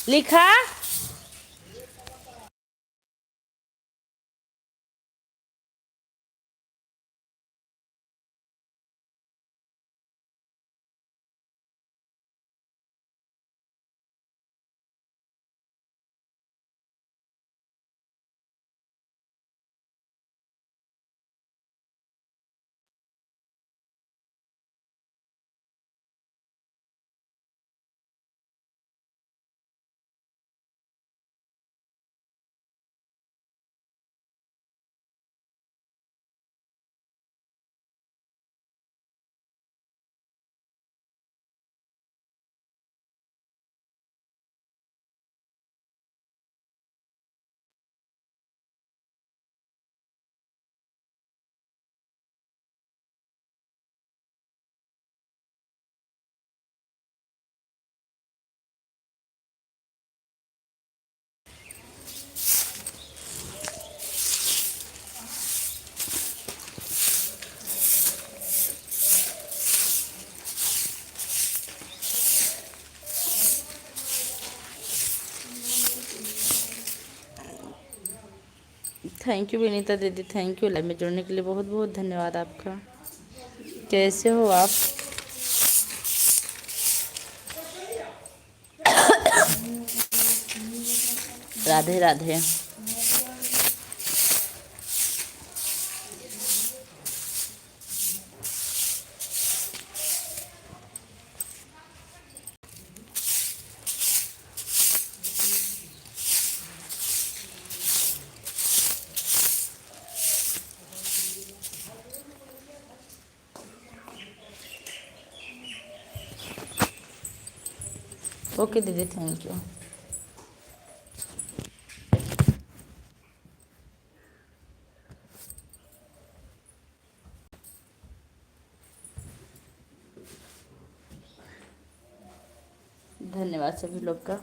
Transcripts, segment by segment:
लिखा। Thank you Vinita दीदी, thank you. Live में जुड़ने के लिए बहुत बहुत धन्यवाद आपका। कैसे हो आप? राधे राधे। ओके दीदी, थैंक यू। धन्यवाद सभी लोग का।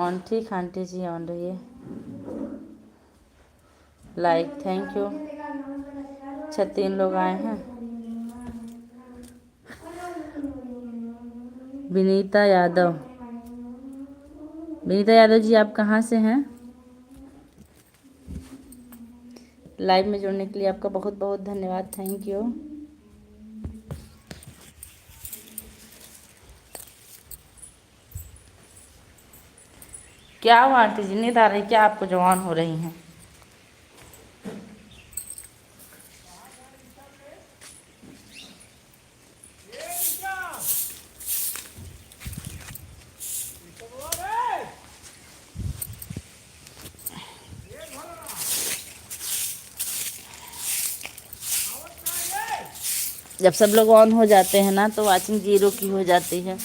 ऑन ठीक आंटी जी, ऑन रही है। Like thank you. अच्छा 3 लोग आए हैं। विनीता यादव, विनीता यादव जी आप कहाँ से हैं? लाइव में जुड़ने के लिए आपका बहुत बहुत धन्यवाद, थैंक यू। क्या हुआ आंटी जी, नींद आ रही क्या आपको? जवान हो रही हैं। जब सब लोग ऑन हो जाते हैं ना तो वाचिंग 0 की हो जाती है।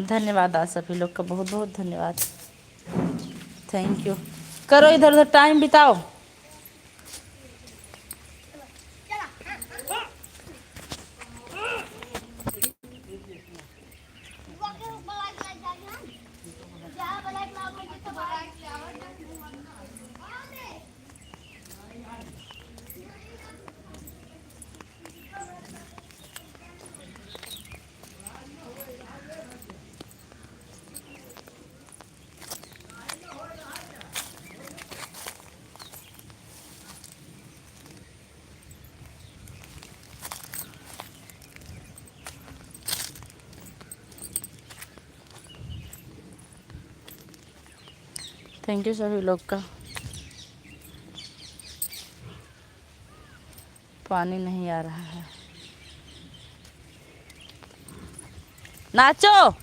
धन्यवाद आप सभी लोग का, बहुत बहुत धन्यवाद, थैंक यू। करो इधर उधर टाइम बिताओ। थैंक यू सभी लोग का। पानी नहीं आ रहा है, नाचो।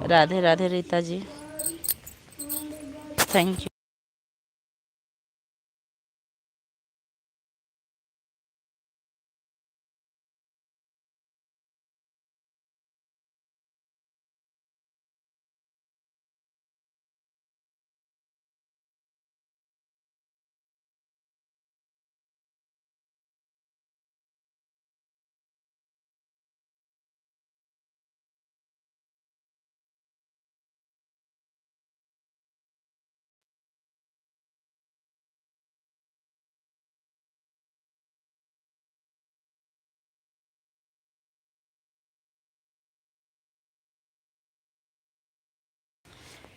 Radhe Radhe Rita ji, thank you.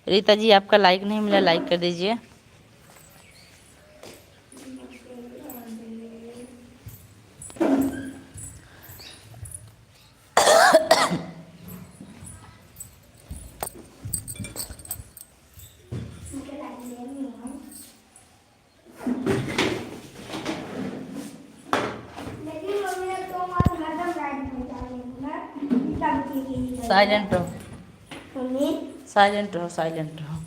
रीता जी आपका लाइक नहीं मिला, लाइक कर दीजिए। साइलेंट रहो, साइलेंट रहो, साइलेंट रहो।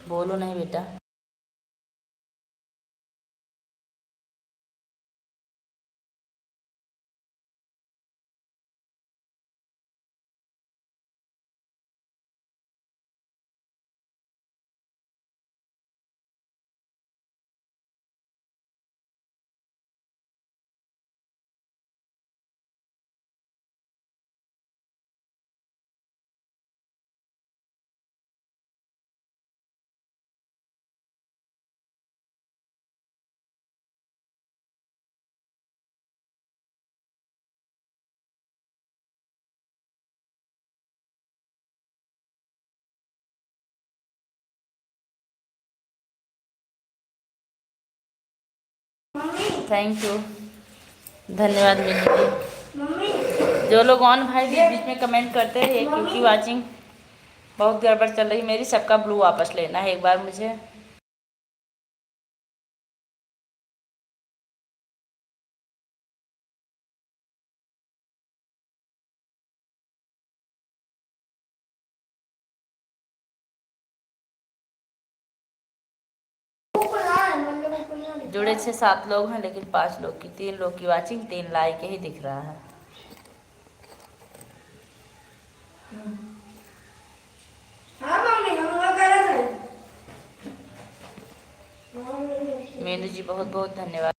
बोलो नहीं बेटा। थैंक यू, धन्यवाद मिली जी। जो लोग ऑन भाई बीच बीच में कमेंट करते रहिए, क्योंकि वाचिंग बहुत गड़बड़ चल रही मेरी। सबका ब्लू वापस लेना है एक बार मुझे। जुड़े 6-7 लोग हैं, लेकिन 5 लोग की, 3 लोग की वाचिंग, 3 लाइक ही दिख रहा है। मीनू जी बहुत बहुत धन्यवाद।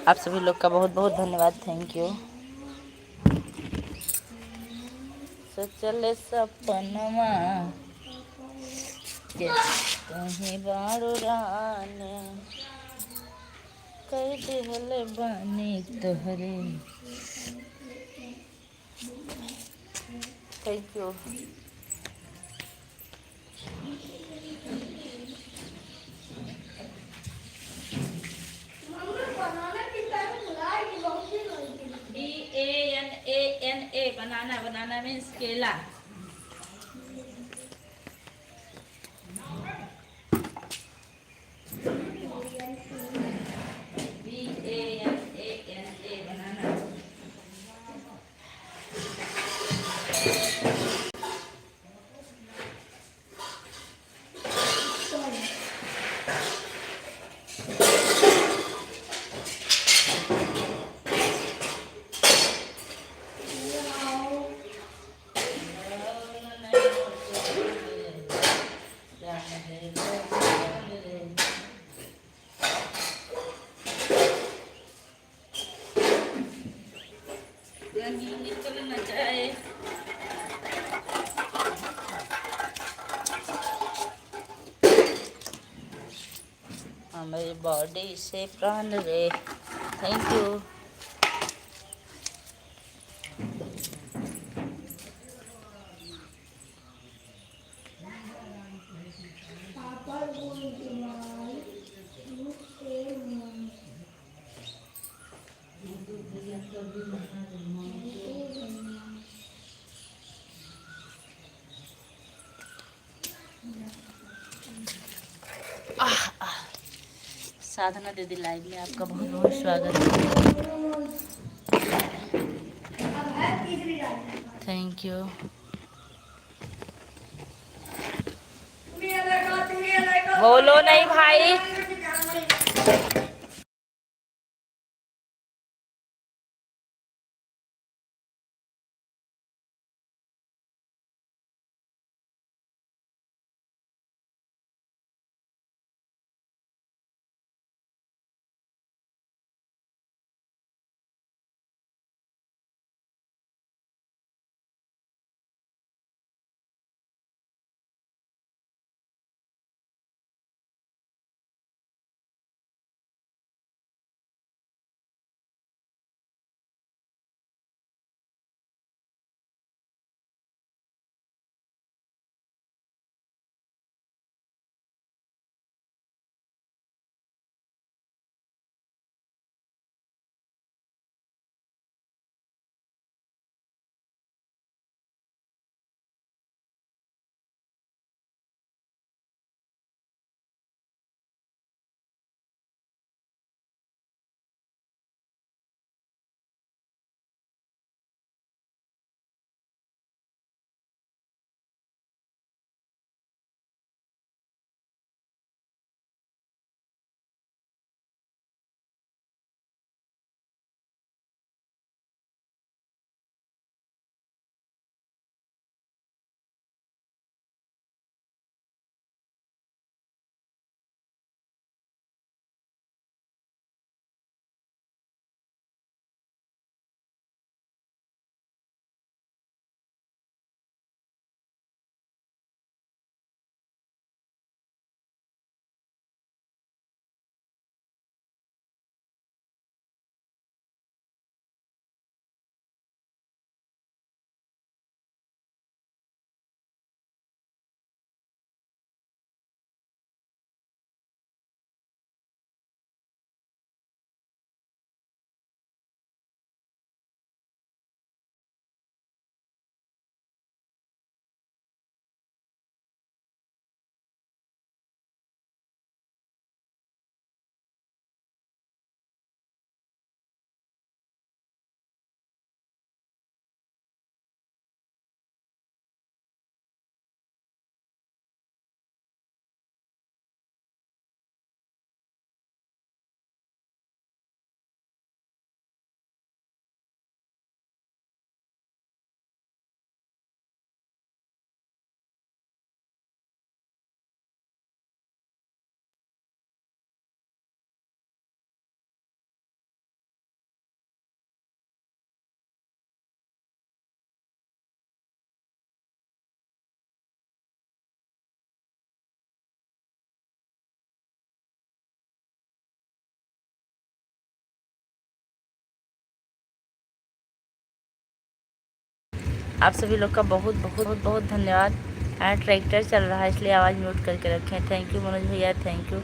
आप सभी लोग का बहुत बहुत धन्यवाद, थैंक यू। सोचले सपनमा कहीं बारू राने, कई दिहले बानी तोहरे। Thank you. BANANA, banana, banana means केला। हमारी बॉडी से प्राण रे, थैंक यू। साधना दीदी लाइव में आपका बहुत बहुत स्वागत है। Thank you. बोलो नहीं भाई। आप सभी लोग का बहुत बहुत बहुत धन्यवाद। ट्रैक्टर चल रहा है इसलिए आवाज़ म्यूट करके रखें। थैंक यू मनोज भैया, थैंक यू।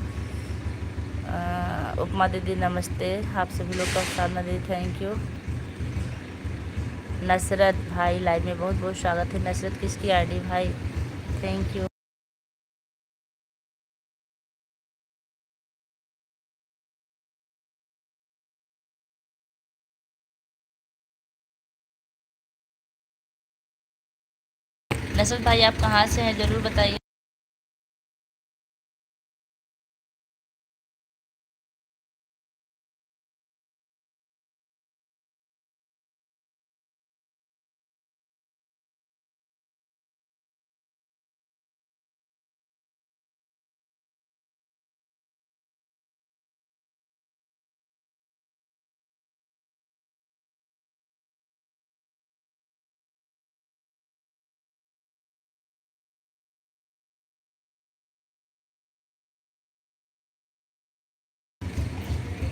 उपमा दीदी नमस्ते। आप सभी लोग का साधना दीदी थैंक यू। नसरत भाई लाइव में बहुत बहुत स्वागत है। नसरत किसकी आईडी भाई? Thank you. नसरत भाई आप कहाँ से हैं ज़रूर बताइए।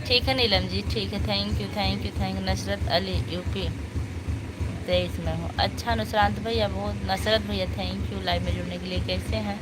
ठीक है नीलम जी, ठीक है। Thank you thank you thank you. Nusrat Ali UP 23 में हूँ। अच्छा नुसरात भैया, बहुत नसरत भैया थैंक यू लाइव में जुड़ने के लिए। कैसे हैं?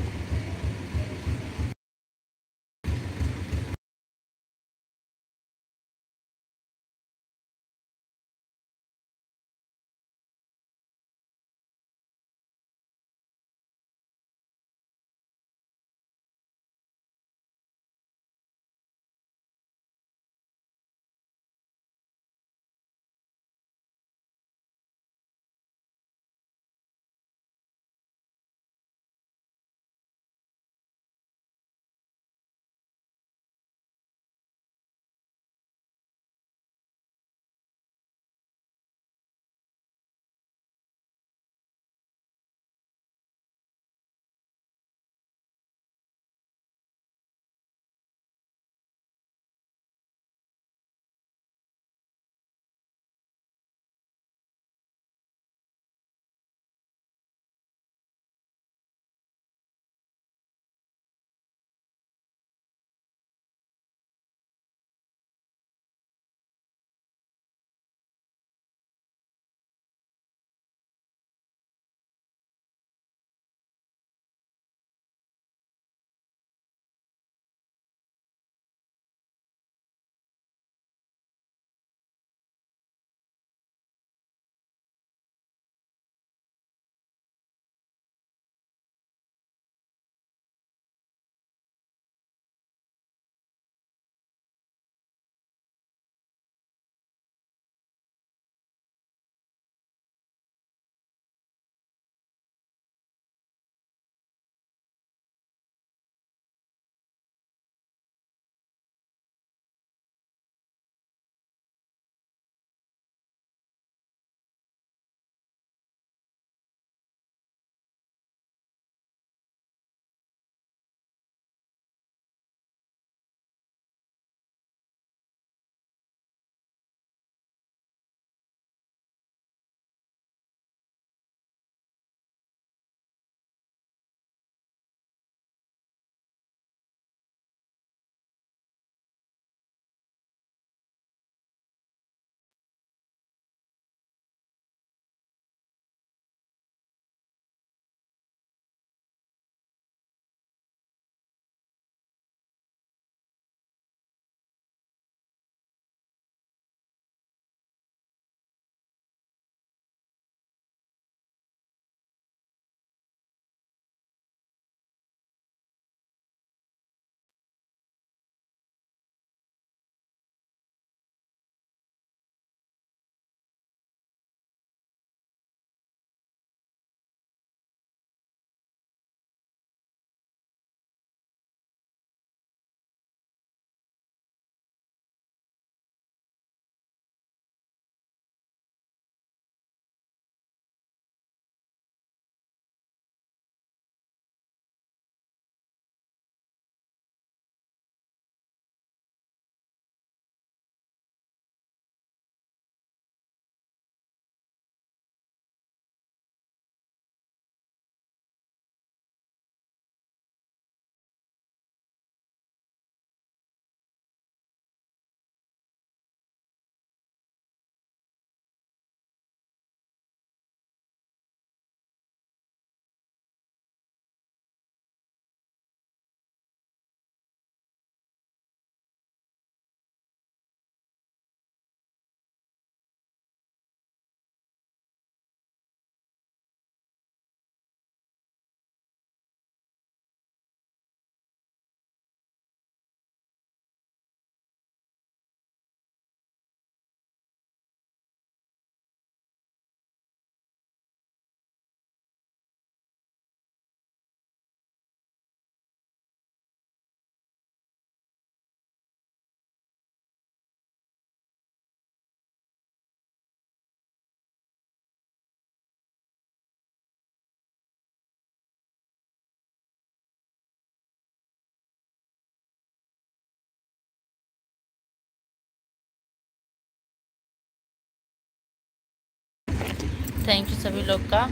थैंक यू सभी लोग का।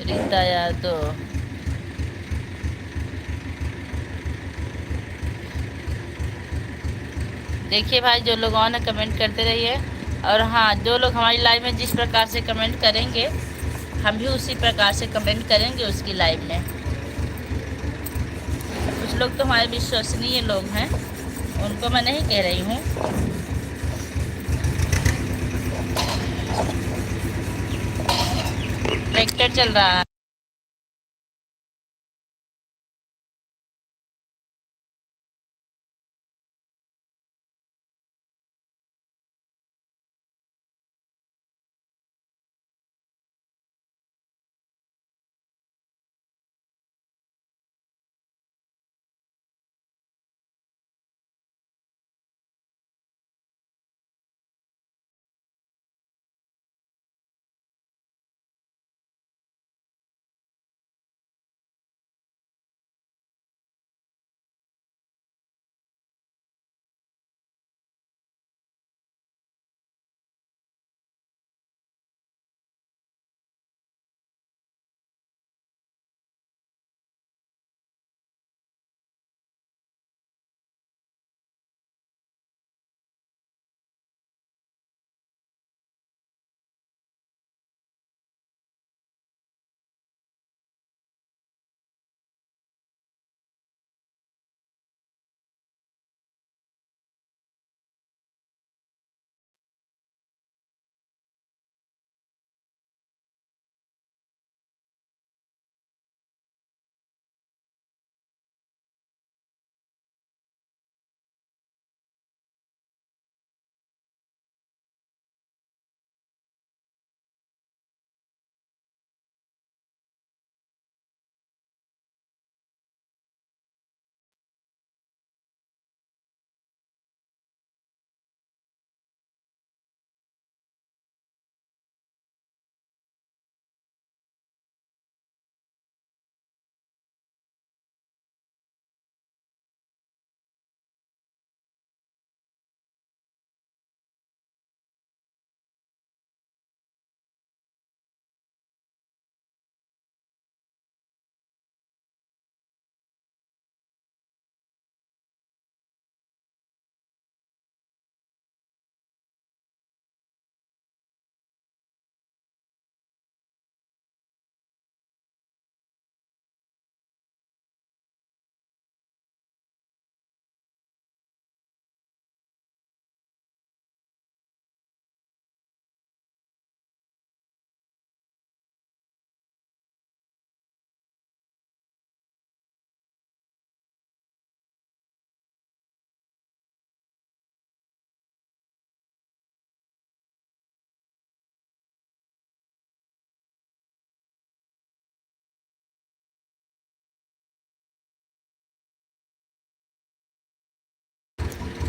रीता यादव, देखिए भाई जो लोग ऑन है कमेंट करते रहिए। और हाँ, जो लोग हमारी लाइव में जिस प्रकार से कमेंट करेंगे हम भी उसी प्रकार से कमेंट करेंगे उसकी लाइव में। कुछ लोग तो हमारे विश्वसनीय लोग हैं, उनको मैं नहीं कह रही हूँ। ट्रैक्टर चल रहा है।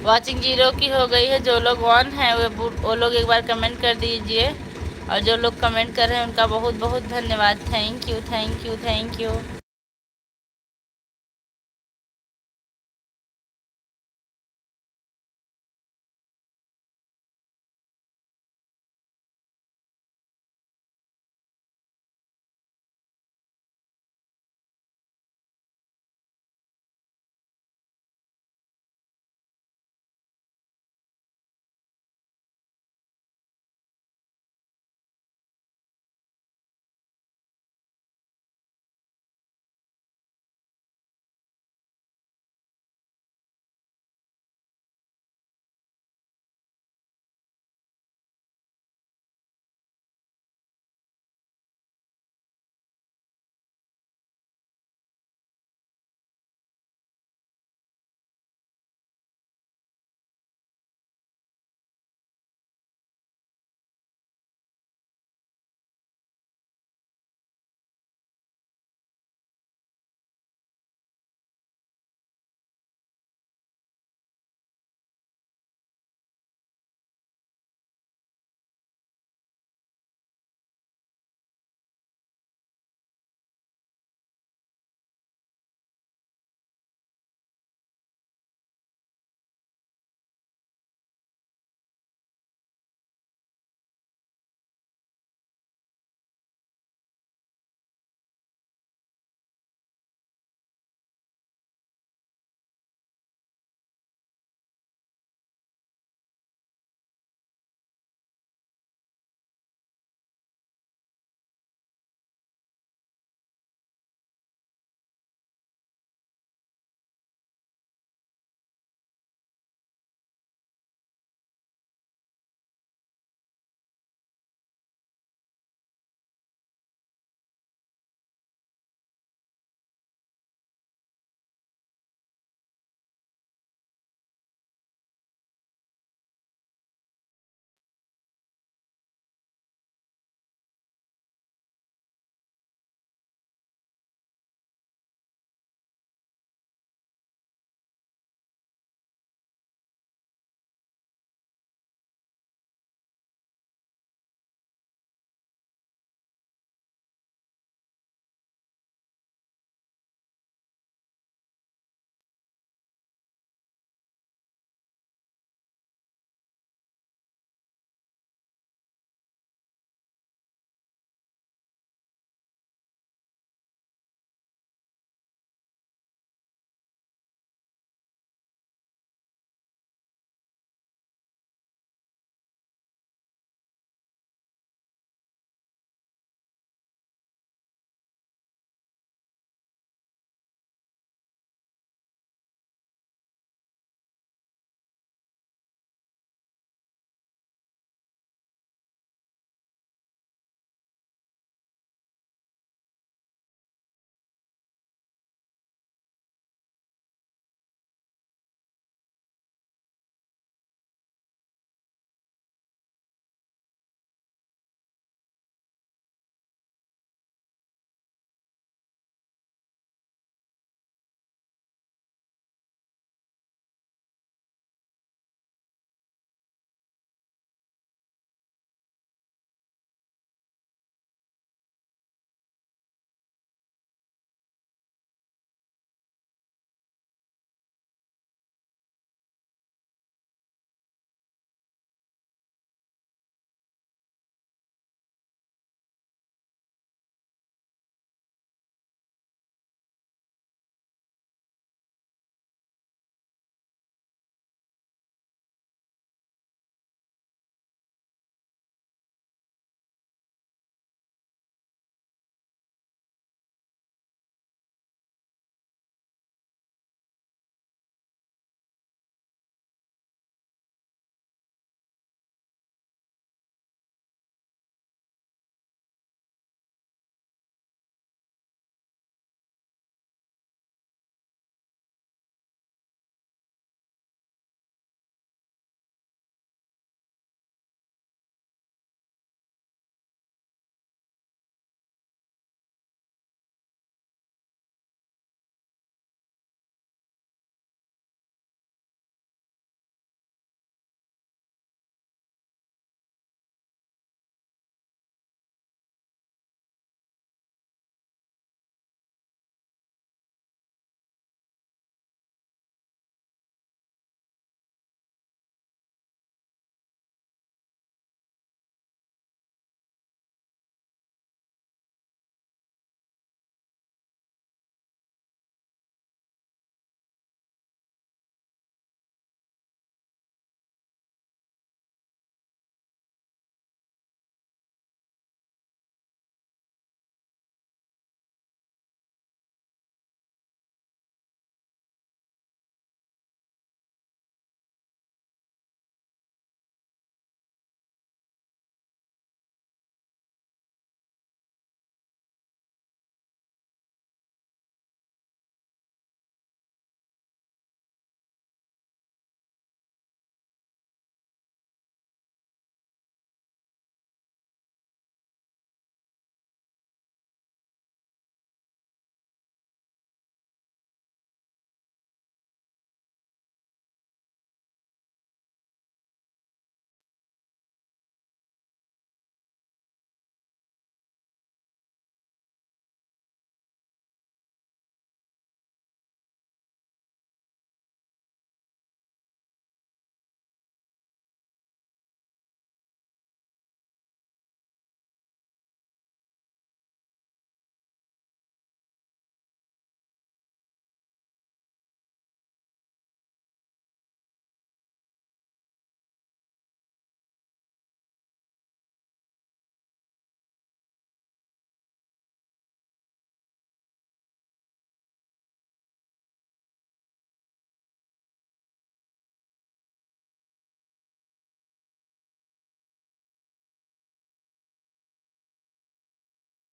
वॉचिंग जीरो की हो गई है। जो लोग ऑन हैं वो लोग एक बार कमेंट कर दीजिए। और जो लोग कमेंट कर रहे हैं उनका बहुत बहुत धन्यवाद। Thank you, thank you, thank you.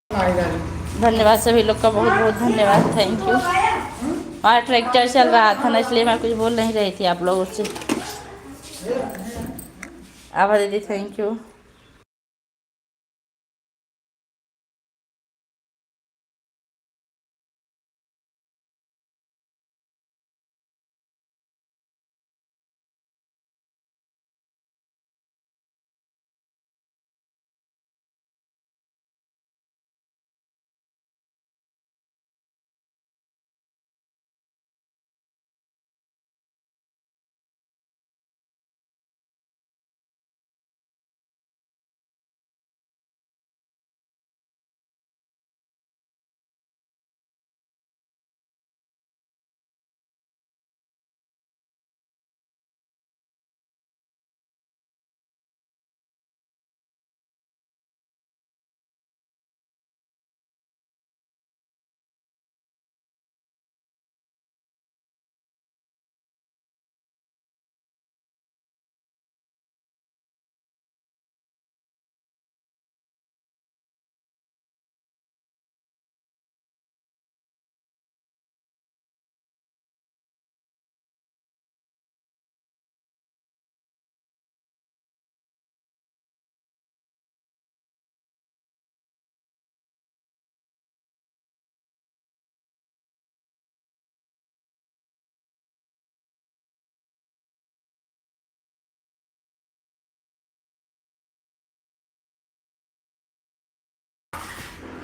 धन्यवाद सभी लोग का, बहुत बहुत धन्यवाद, थैंक यू। वहाँ ट्रैक्टर चल रहा था ना, इसलिए मैं कुछ बोल नहीं रही थी आप लोगों से। आभा दीदी थैंक यू।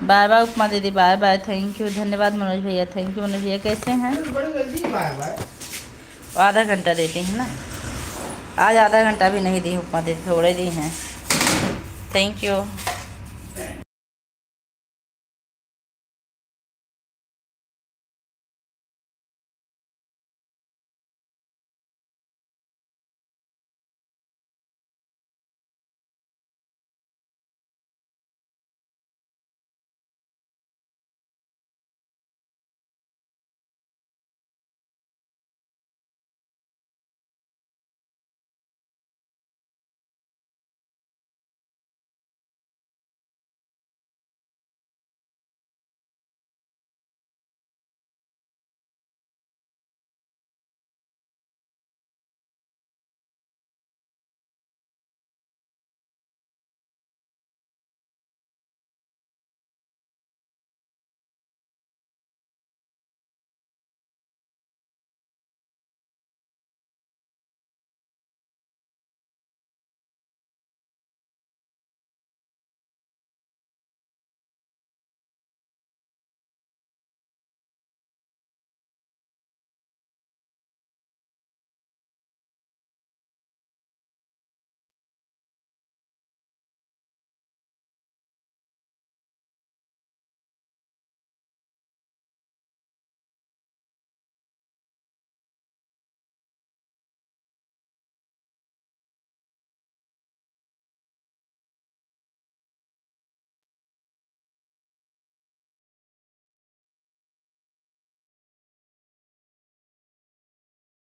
बाय बाय उपमा दीदी, बाय बाय, थैंक यू, धन्यवाद मनोज भैया, थैंक यू मनोज भैया। कैसे हैं? आधा घंटा देती हैं ना, आज आधा घंटा भी नहीं दी उपमा दीदी, थोड़े दी हैं। Thank you.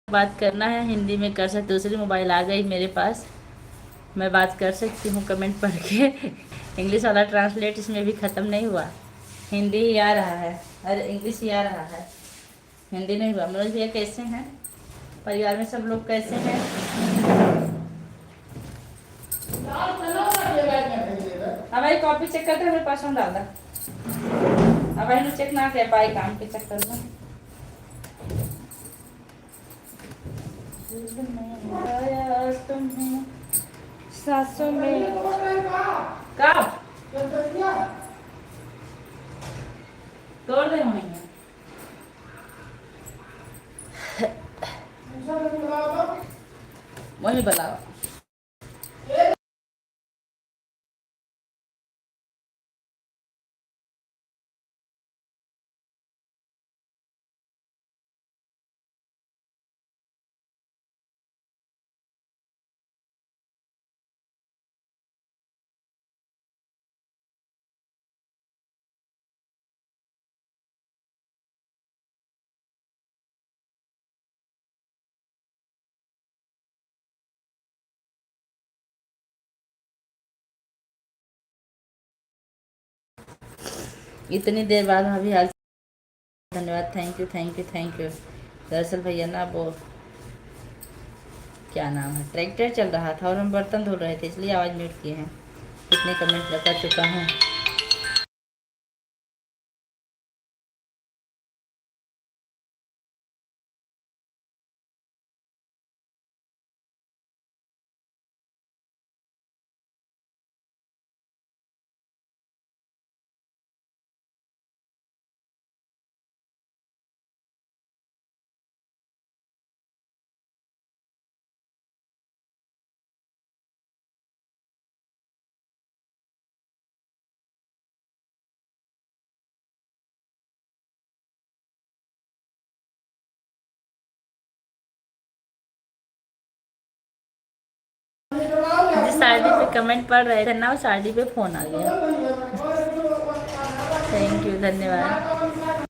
बात करना है हिंदी में कर सकते, दूसरी मोबाइल आ गई मेरे पास, मैं बात कर सकती हूँ कमेंट पढ़ के। इंग्लिश वाला ट्रांसलेट इसमें भी ख़त्म नहीं हुआ, हिंदी ही आ रहा है, अरे इंग्लिश ही आ रहा है, हिंदी नहीं हुआ। मनोज भैया कैसे हैं? परिवार में सब लोग कैसे हैं? अब भाई कॉपी चेक करते हैं, मेरे पास में डाल दा। अब भाई चेक ना कर पाए काम के चक्कर में। तुम्हें सासों में कब तोड़ दे वही बुलाओ। इतनी देर बाद भाभी हाल। धन्यवाद, thank you thank you thank you. दरअसल भैया ना वो क्या नाम है, ट्रैक्टर चल रहा था और हम बर्तन धो रहे थे, इसलिए आवाज़ म्यूट किए हैं। कितने कमेंट कर चुका हूँ। जिस साड़ी पे कमेंट पढ़ रहे थे ना, उस साड़ी पे फ़ोन आ गया। थैंक यू, धन्यवाद।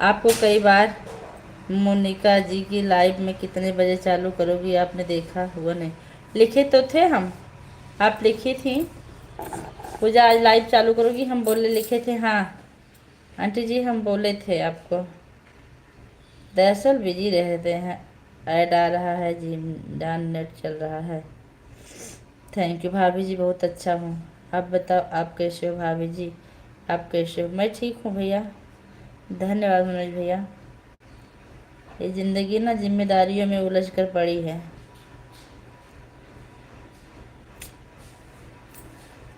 आपको कई बार मोनिका जी की लाइव में कितने बजे चालू करोगी, आपने देखा हुआ नहीं? लिखे तो थे हम, आप लिखी थी पूजा आज लाइव चालू करोगी, हम बोले लिखे थे। हाँ आंटी जी हम बोले थे आपको, दरअसल बिजी रहते हैं, ऐड आ रहा है जी, डान नेट चल रहा है। थैंक यू भाभी जी, बहुत अच्छा हूँ। आप बताओ आप कैसे हो भाभी जी, आप कैसे हो? मैं ठीक हूँ भैया, धन्यवाद मनोज भैया। ये ज़िंदगी ना जिम्मेदारियों में उलझ कर पड़ी है।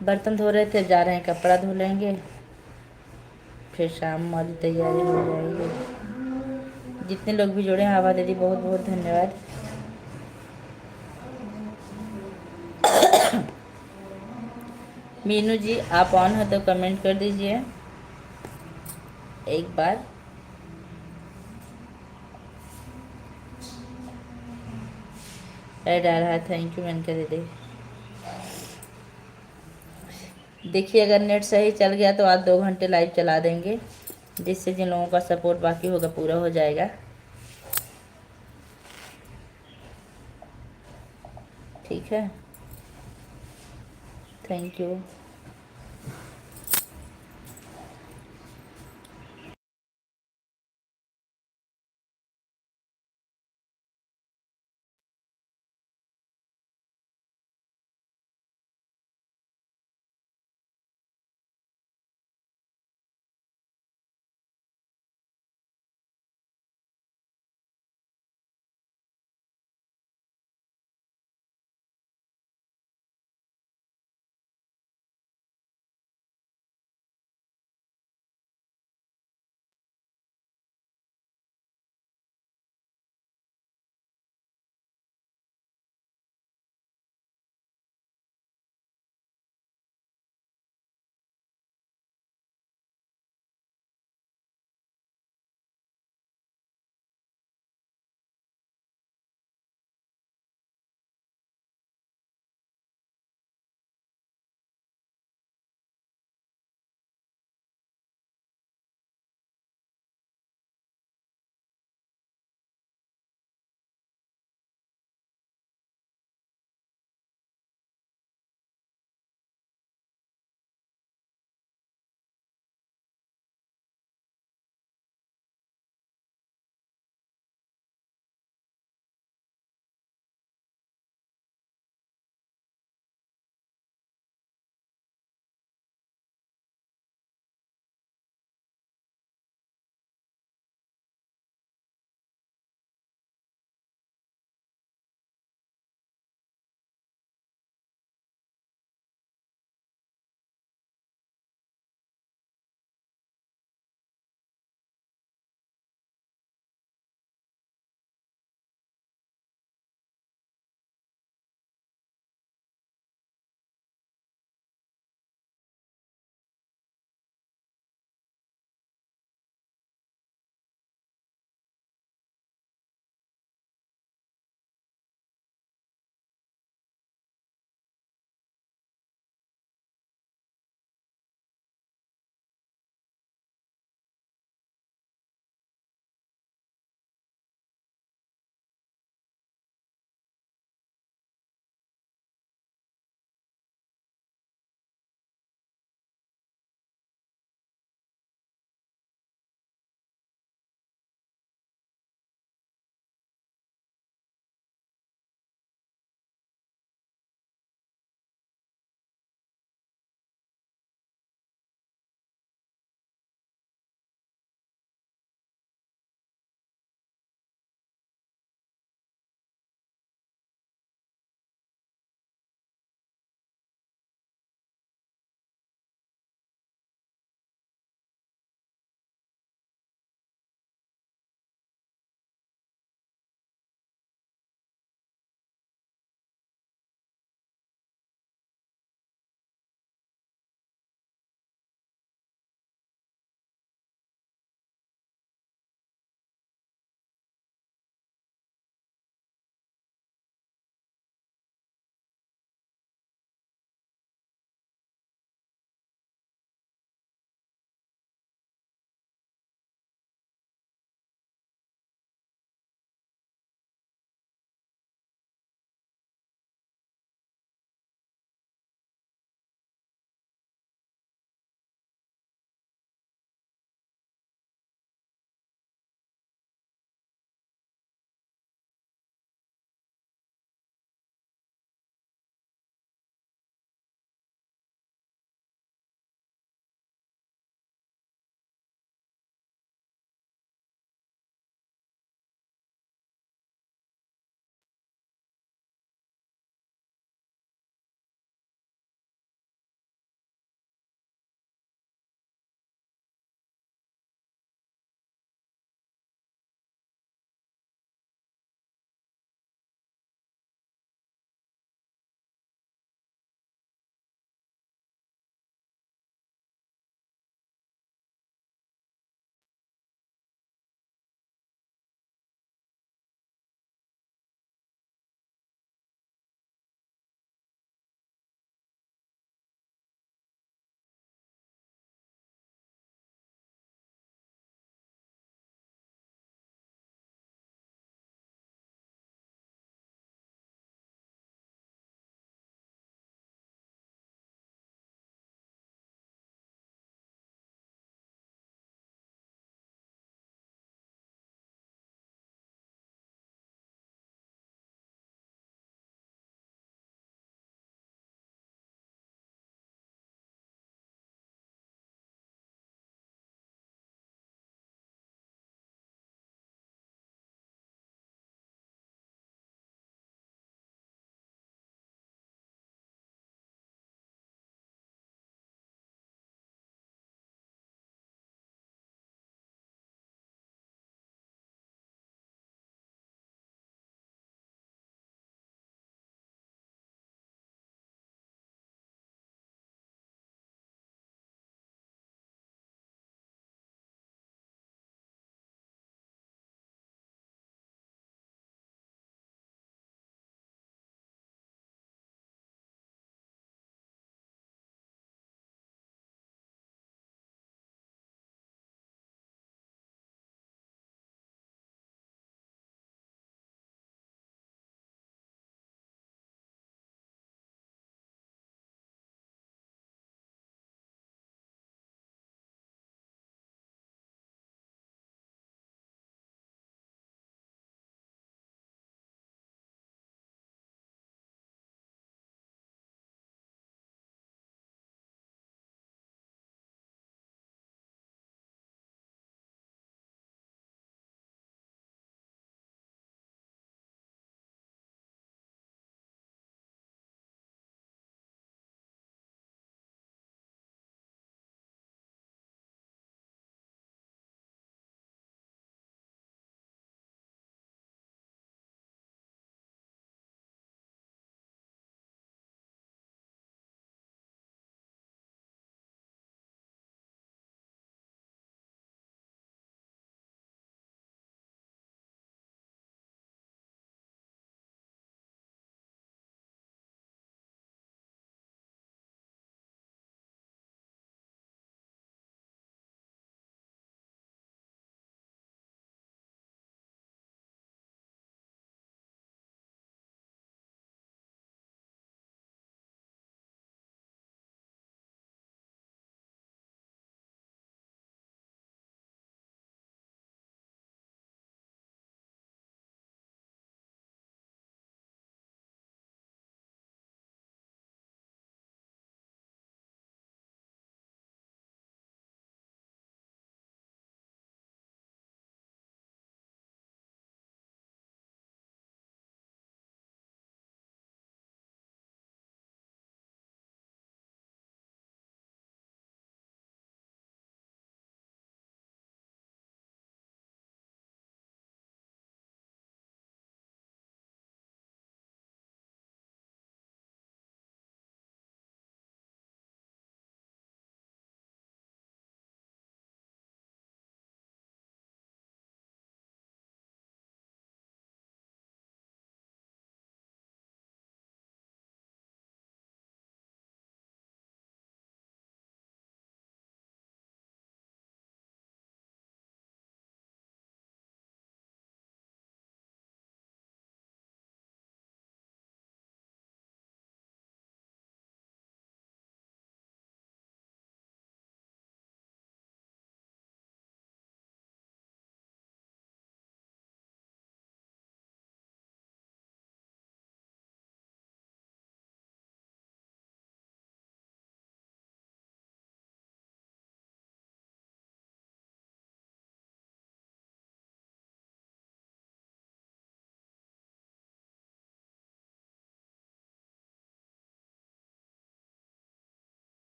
बर्तन धो रहे थे, जा रहे हैं कपड़ा धो लेंगे, फिर शाम वाली तैयारी हो जाएगी। जितने लोग भी जुड़े हैं आभा दीदी बहुत बहुत धन्यवाद। मीनू जी आप ऑन हो तो कमेंट कर दीजिए एक बार। ऐड आ रहा है, थैंक यू मेनका दीदी। देखिए अगर नेट सही चल गया तो आज 2 घंटे लाइव चला देंगे, जिससे जिन लोगों का सपोर्ट बाकी होगा पूरा हो जाएगा। ठीक है, थैंक यू।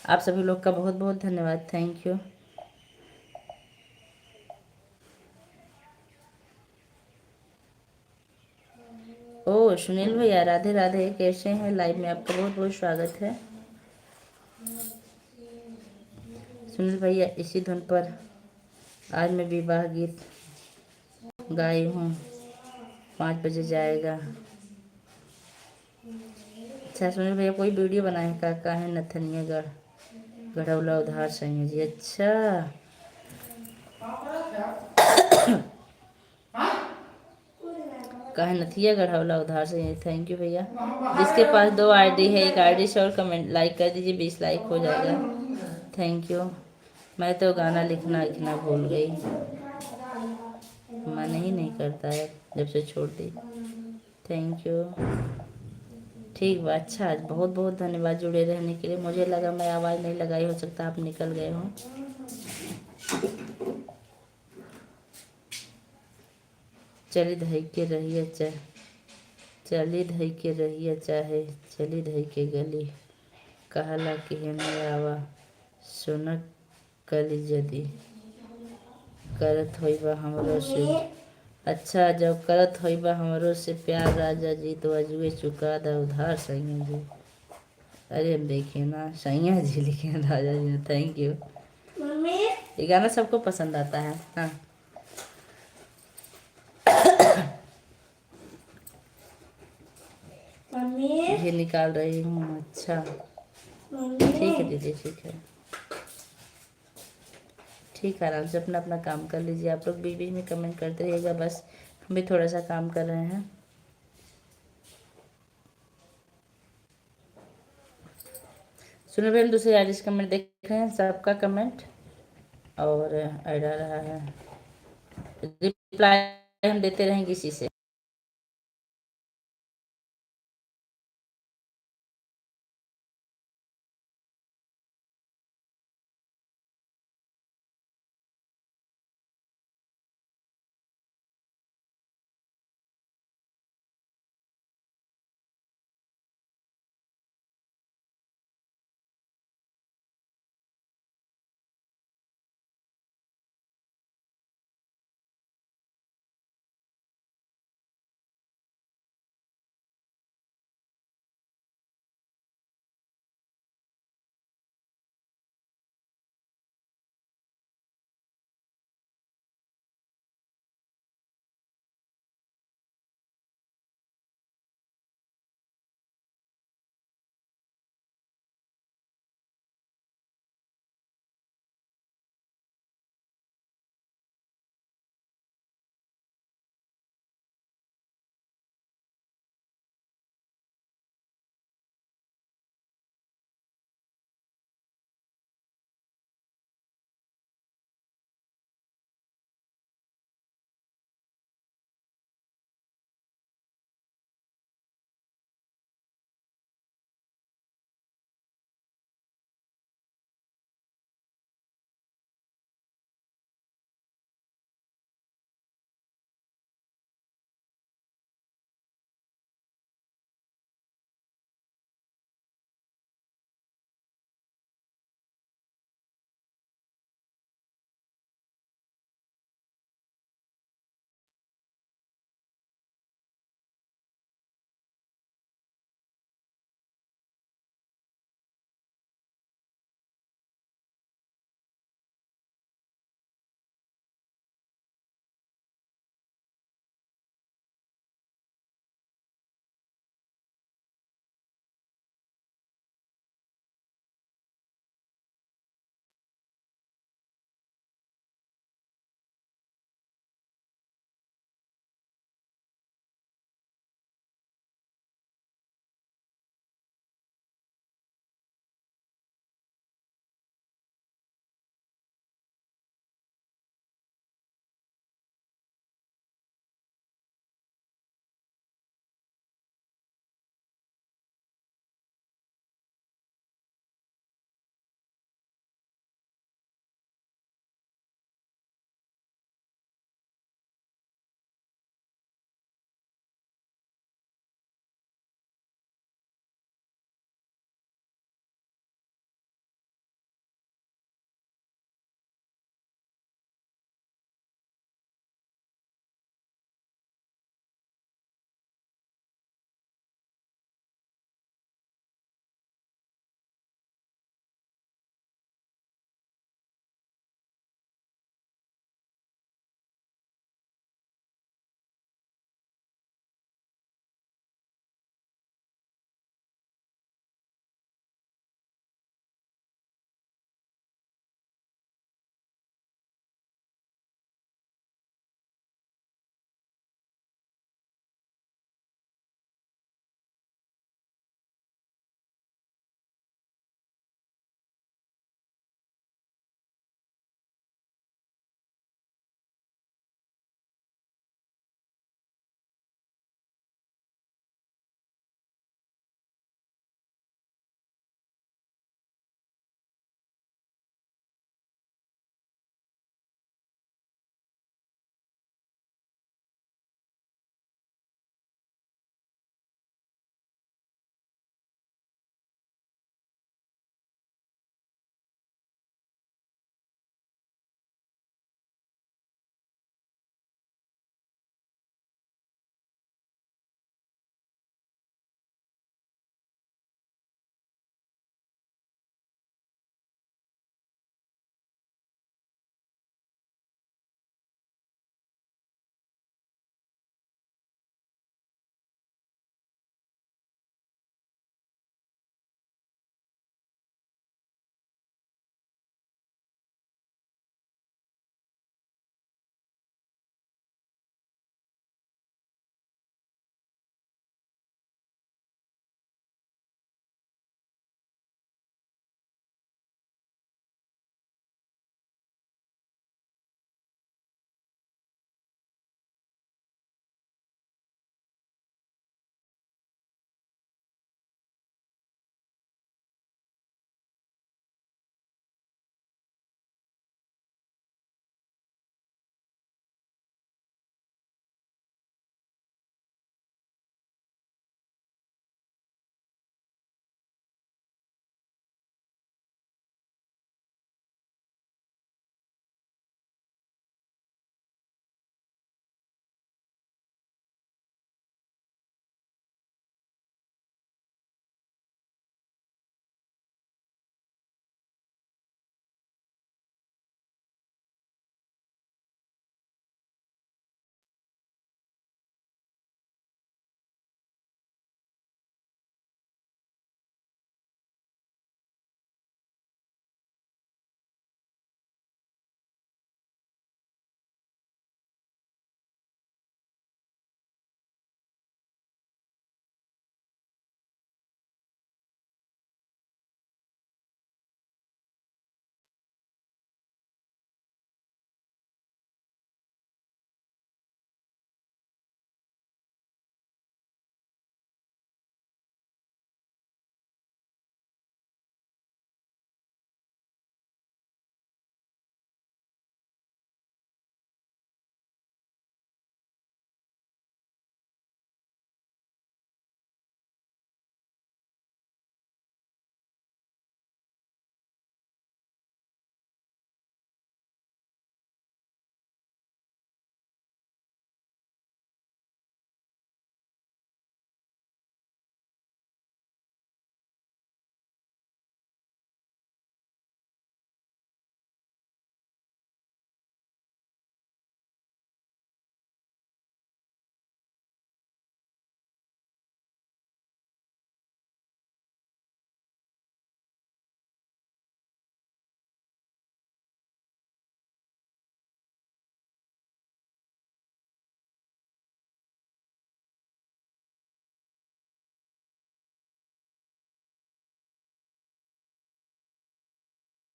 आप सभी लोग का बहुत बहुत धन्यवाद, थैंक यू। ओ सुनील भैया, राधे राधे, कैसे हैं? लाइव में आपका बहुत बहुत स्वागत है। सुनील भैया, इसी धुन पर आज मैं विवाह गीत गाई हूँ, 5 बजे जाएगा। अच्छा सुनील भैया, कोई वीडियो बनाए का है नथनियागढ़ गढ़ौला उधार सही जी? अच्छा, कहा नथिया गढ़ौला उधार से। थैंक यू भैया। जिसके पास 2 आईडी है, एक आईडी से और कमेंट लाइक कर दीजिए, 20 लाइक हो जाएगा। Thank you. मैं तो गाना लिखना लिखना भूल गई, मन ही नहीं करता है जब से छोड़ दी। Thank you. ठीक बा, अच्छा, बहुत बहुत धन्यवाद जुड़े रहने के लिए। मुझे लगा मैं आवाज़ नहीं लगाई, हो सकता आप निकल गए हों। चली धई के रहिए चाहे, चली धई के रहिए चाहे चली धई के गली, कहला कि हेने आवा सुनक कली जदी करत होइबा हमरो से। अच्छा, जब करत होइबा हमरो से प्यार राजा जी, तो अजुए चुका दा उधार सैया जी। अरे देखिए ना, सैया जी लिखे हैं राजा जी ने, थैंक यू। ये गाना सबको पसंद आता है। हाँ, ये निकाल रही हूँ। अच्छा, ठीक है दीदी, ठीक है, ठीक है। आराम से अपना अपना काम कर लीजिए। आप लोग बीच बीच में कमेंट करते रहिएगा, बस हम भी थोड़ा सा काम कर रहे हैं। सुनो भाई, हम दूसरे आर्टिस्ट कमेंट देख रहे हैं, सबका कमेंट और ऐड आ रहा है, रिप्लाई हम देते रहेंगे इसी से।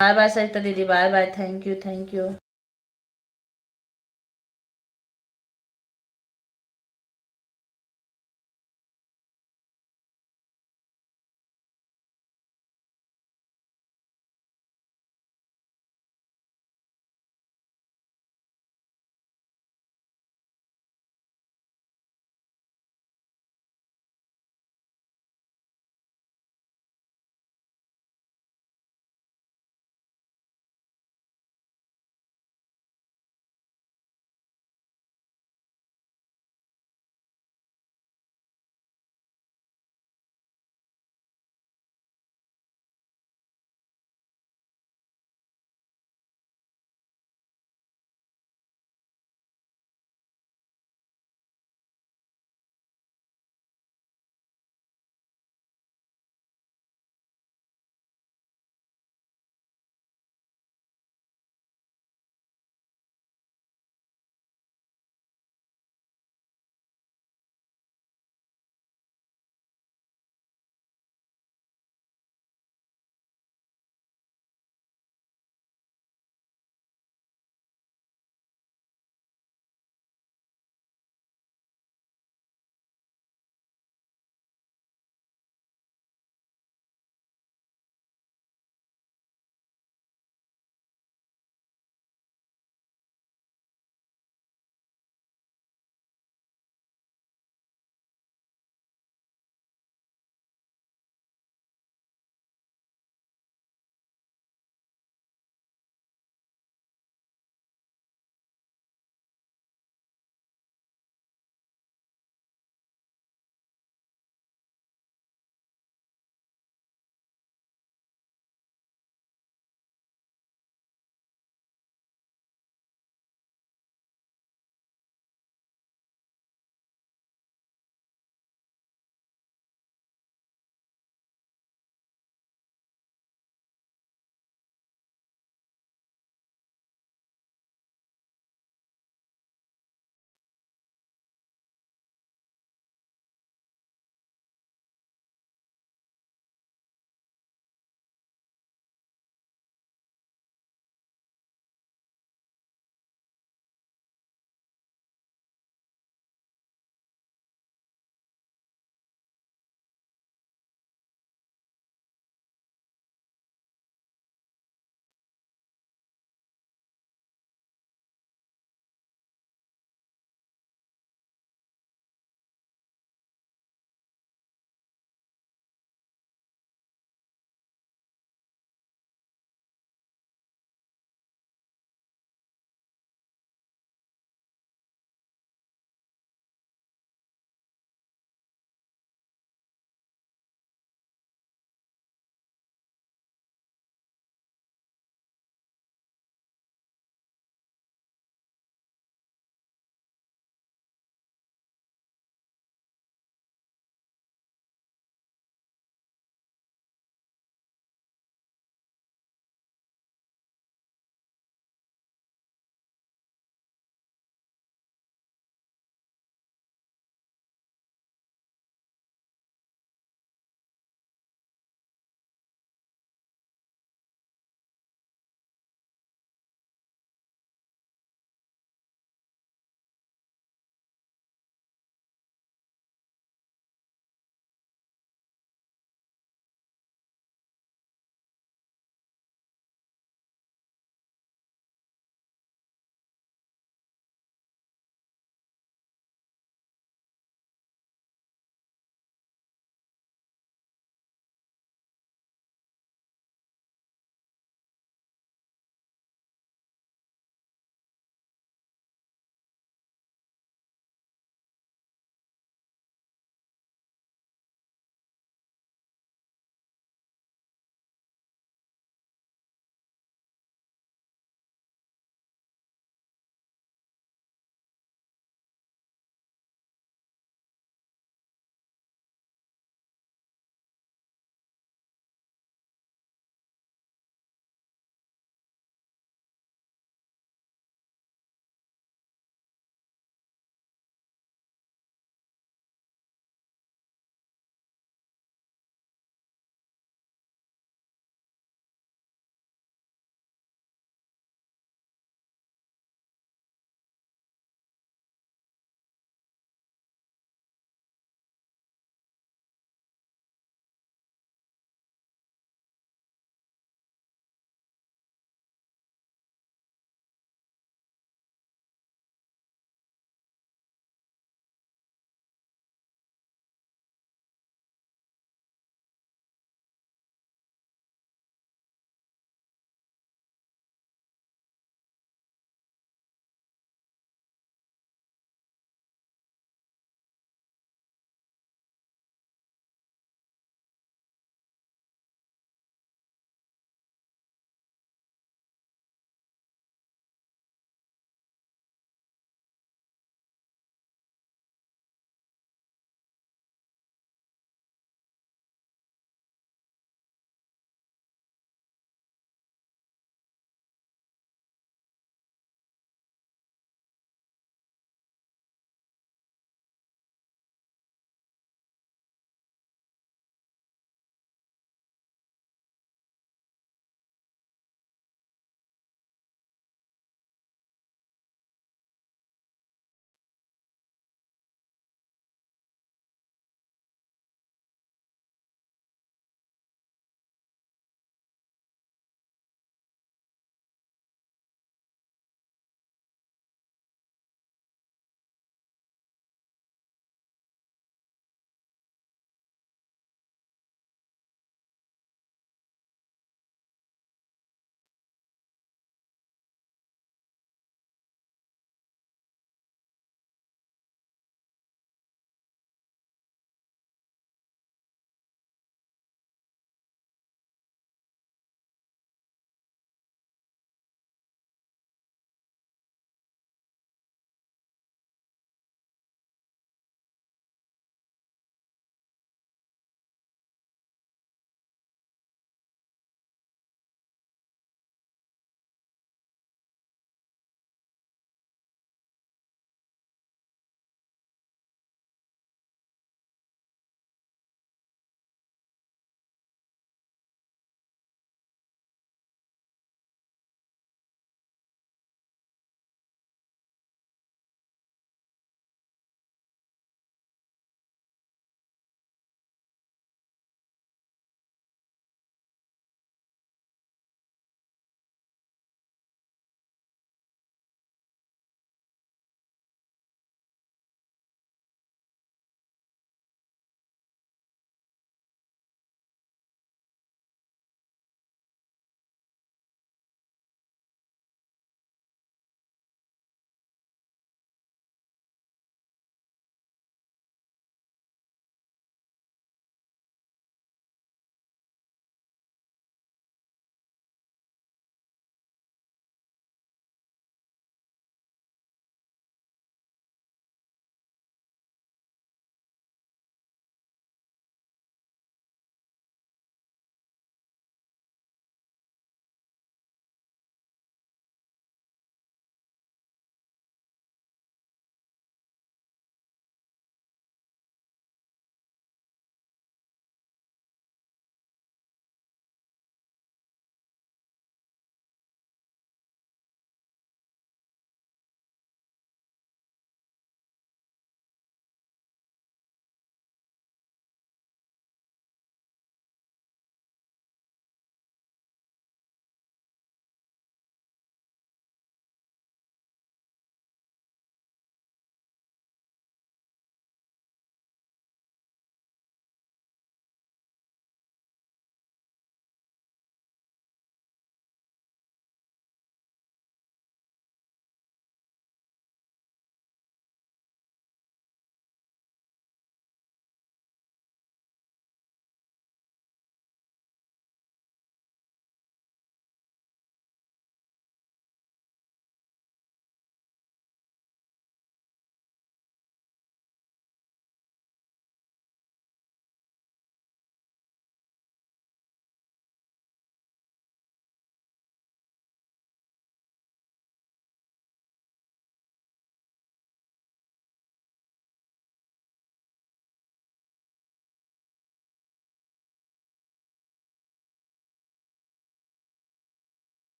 बाय बाय सरिता दीदी, bye bye, thank you, thank you.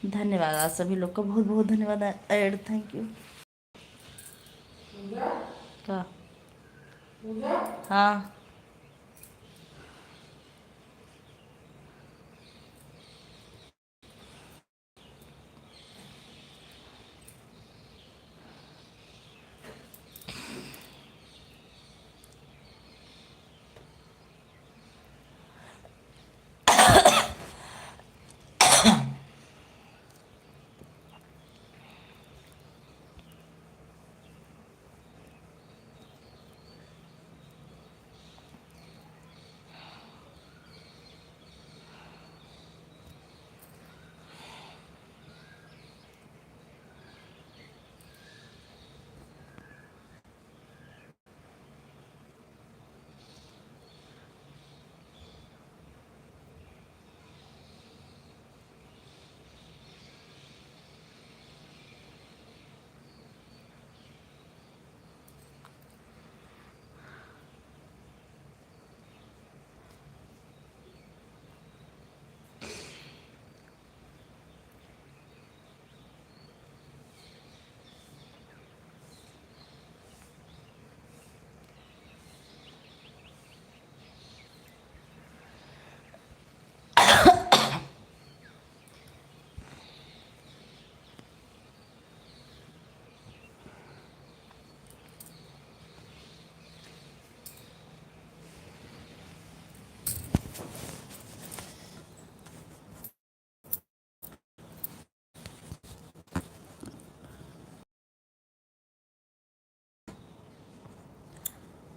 धन्यवाद, आप सभी लोग का बहुत बहुत धन्यवाद। एड थैंक यू। क्या? हाँ,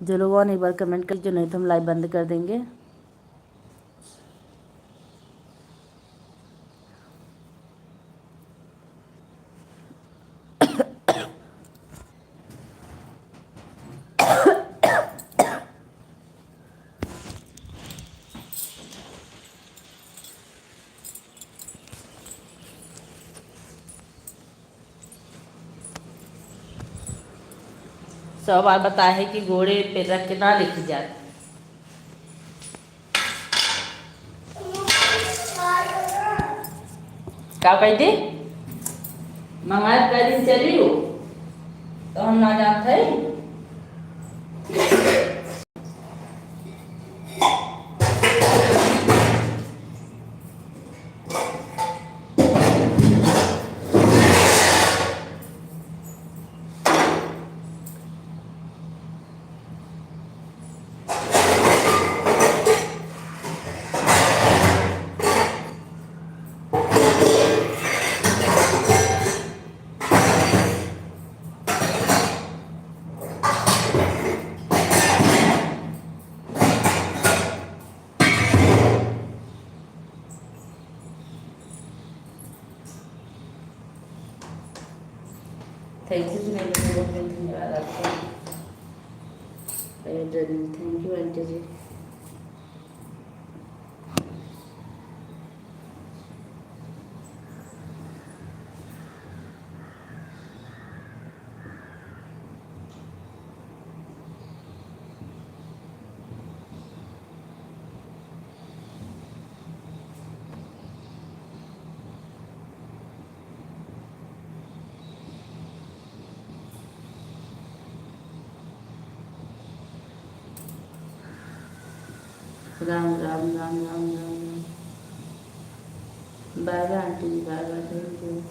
जो लोग और एक बार कमेंट कर, जो नहीं तो हम लाइव बंद कर देंगे। सब बार बताया है कि घोड़े पे रख के ना लिखी जाती। क्या कहती? मंगाए का दिन चली हो तो हम ना जानते हैं। थैंक यू जी, बहुत बहुत धन्यवाद आपका। Thank you aunty ji. Ram Ram Ram Ram Ram. Bye bye aunty ji, bye bye, thank you.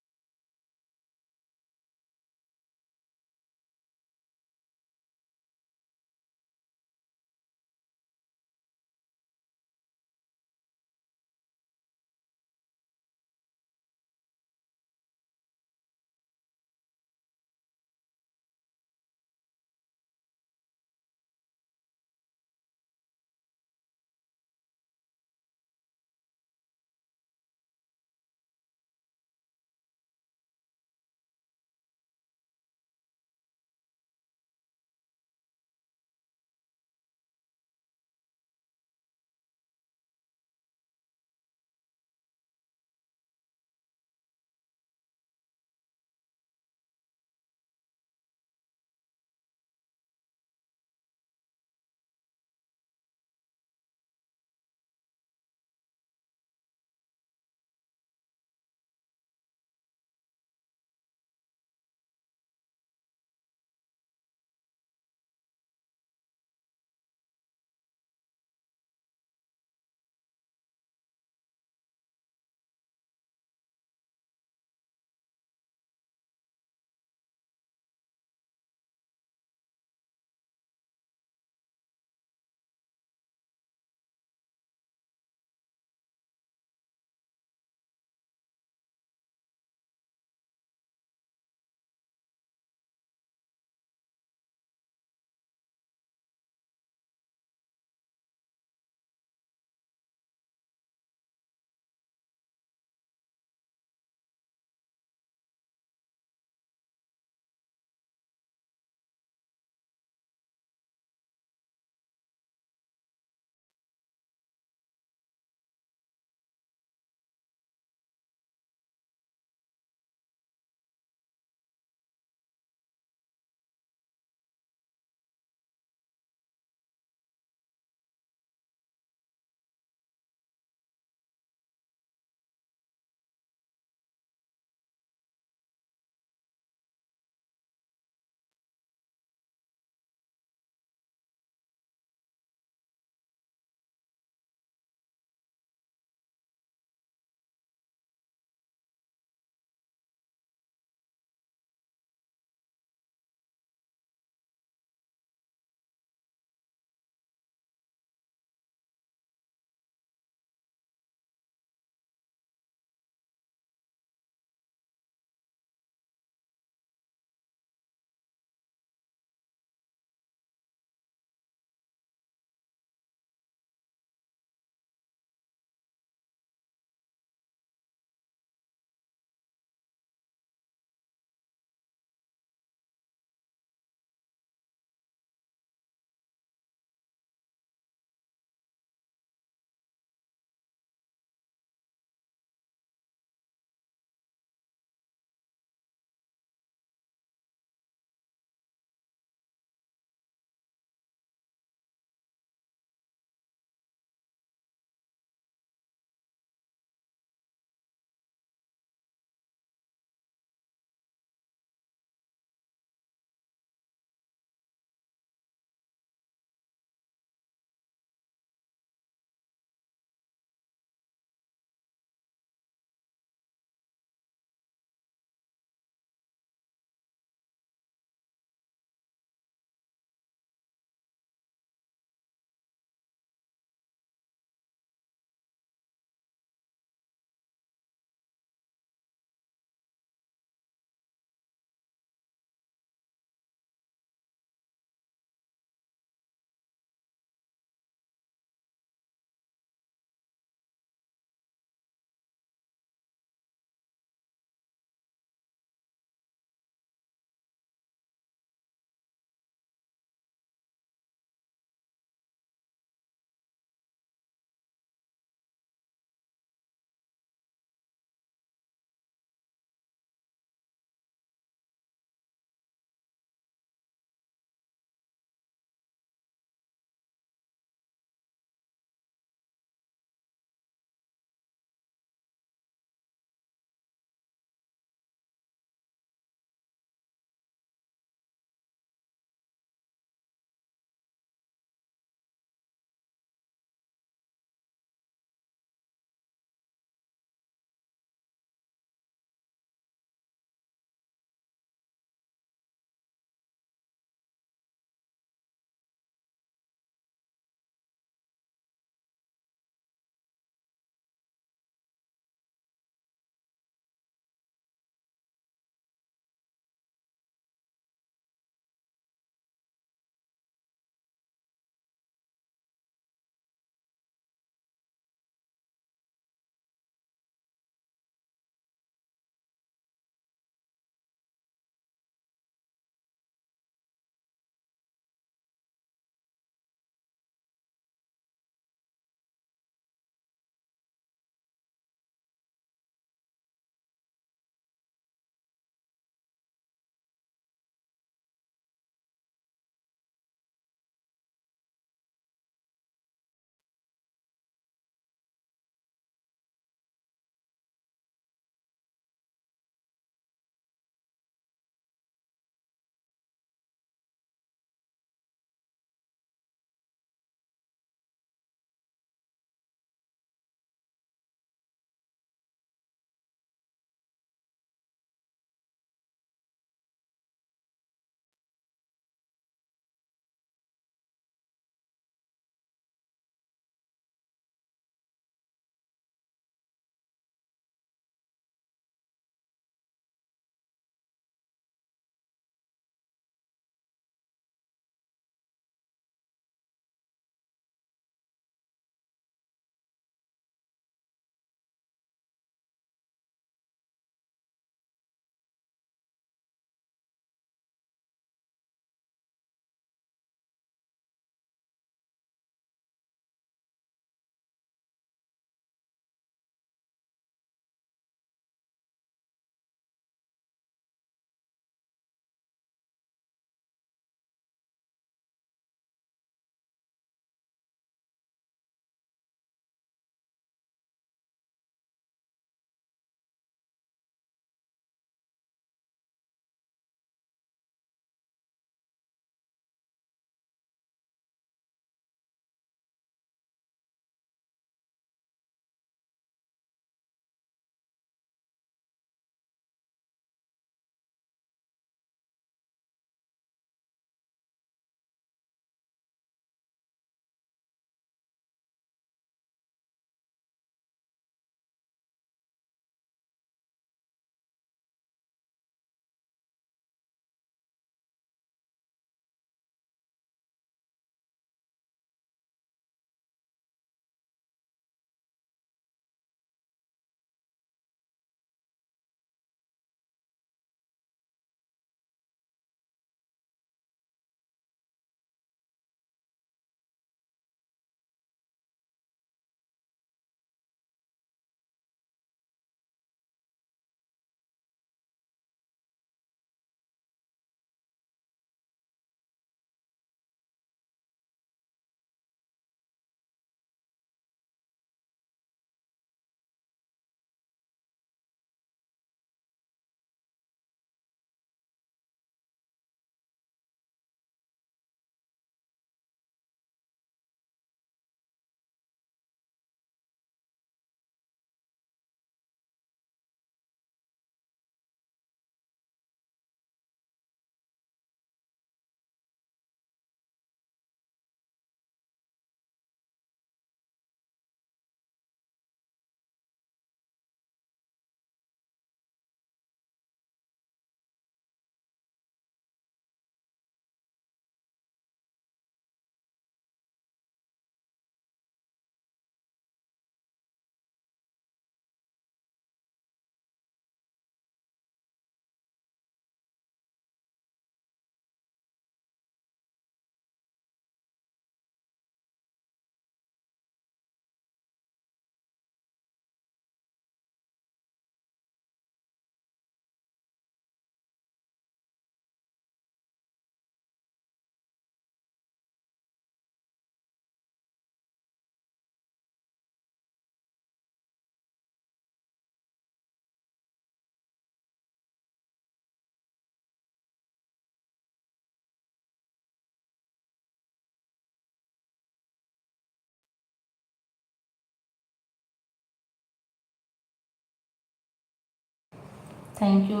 Thank you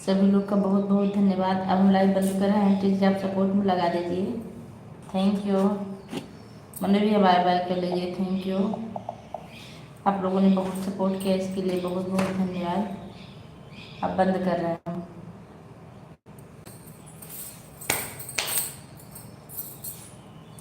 सभी लोग का बहुत बहुत धन्यवाद। अब हम लाइव बंद कर रहे हैं, प्लीज़ आप सपोर्ट में लगा दीजिए। Thank you. मैंने भी बाय बाय कर लीजिए। थैंक यू, आप लोगों ने बहुत सपोर्ट किया, इसके लिए बहुत बहुत धन्यवाद। अब बंद कर रहे हैं।